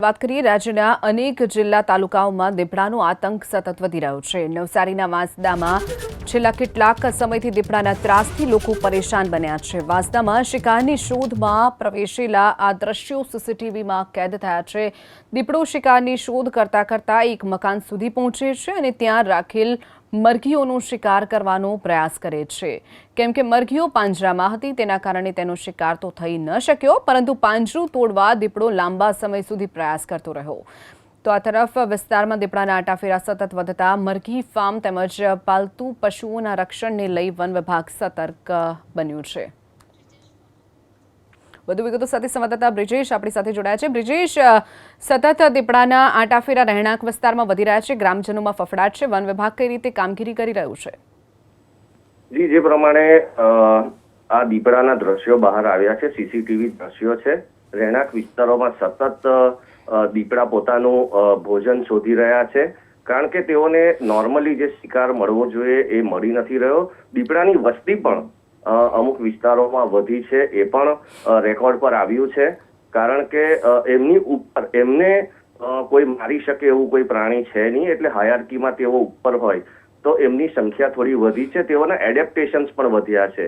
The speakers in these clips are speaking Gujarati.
વાત કરીએ રાજ્યના અનેક જિલ્લા તાલુકાઓમાં દીપડાનો આતંક સતત વધી રહ્યો છે। નવસારીના વાંસદામાં છેલ્લા કેટલાક સમયથી દીપડાના ત્રાસથી લોકો પરેશાન બન્યા છે। વાંસદામાં શિકારની શોધમાં પ્રવેશેલા આ દ્રશ્યો સીસીટીવીમાં કેદ થયા છે। દીપડો શિકારની શોધ કરતા કરતા એક મકાન સુધી પહોંચે છે અને ત્યાં રાખેલ મરઘીઓનો શિકાર કરવાનો પ્રયાસ કરે છે। કેમ કે મરઘીઓ પાંજરામાં હતી તેના કારણે તેનો શિકાર તો થઈ ન શક્યો, પરંતુ પાંજરું તોડવા દીપડો લાંબા સમય સુધી પ્રયાસ કરતો રહ્યો। તો આ તરફ વિસ્તારમાં દીપડાના આટાફેરા સતત વધતા મરઘી ફાર્મ તેમજ પાલતુ પશુઓના રક્ષણને લઈ વન વિભાગ સતર્ક બન્યું છે। વધુ વિગતો સાથે સંવાદદાતા બ્રિજેશ આપણી સાથે જોડાયા છે। બ્રિજેશ, સતત દીપડાના આટાફેરા રહેણાંક વિસ્તારમાં વધી રહ્યા છે, ગ્રામજનોમાં ફફડાટ છે, વન વિભાગ કઈ રીતે કામગીરી કરી રહ્યું છે? જી, જે પ્રમાણે આ દીપડાના દ્રશ્યો બહાર આવ્યા છે, સીસીટીવી દ્રશ્યો છે। રહેણાંક વિસ્તારોમાં સતત દીપડા પોતાનું ભોજન શોધી રહ્યા છે, કારણ કે તેઓને નોર્મલી જે શિકાર મળવો જોઈએ એ મળી નથી રહ્યો। દીપડાની વસ્તી પણ અમુક વિસ્તારોમાં વધી છે, એ પણ રેકોર્ડ પર આવ્યું છે, કારણ કે એમની ઉપર એમને કોઈ મારી શકે એવું કોઈ પ્રાણી છે નહીં, એટલે હાયરાર્કીમાં તેઓ ઉપર હોય તો એમની સંખ્યા થોડી વધી છે, તેઓના એડેપ્ટેશન્સ પણ વધ્યા છે।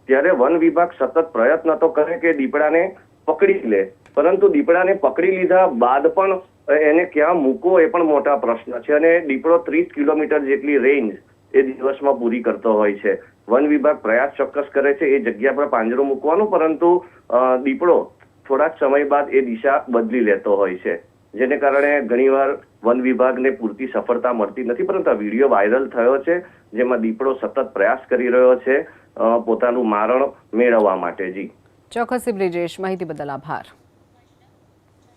ત્યારે વન વિભાગ સતત પ્રયત્ન તો કરે કે દીપડાને પકડી લે, પરંતુ દીપડાને પકડી લીધા બાદ પણ એને ક્યાં મૂકવો એ પણ મોટા પ્રશ્ન છે, અને દીપડો 30 કિલોમીટર જેટલી રેન્જ એ દિવસમાં પૂરી કરતો હોય છે। વન વિભાગ પ્રયાસ ચોક્કસ કરે છે એ જગ્યા પર પાંજરો મૂકવાનો, પરંતુ દીપડો થોડા સમય બાદ એ દિશા બદલી લેતો હોય છે, જેને કારણે ઘણીવાર વન વિભાગને પૂરતી સફળતા મળતી નથી। પરંતુ આ વિડીયો વાયરલ થયો છે, જેમાં દીપડો સતત પ્રયાસ કરી રહ્યો છે પોતાનું મારણ મેળવવા માટે। જી, ચોક્કસ બ્રિજેશ, માહિતી બદલ આભાર।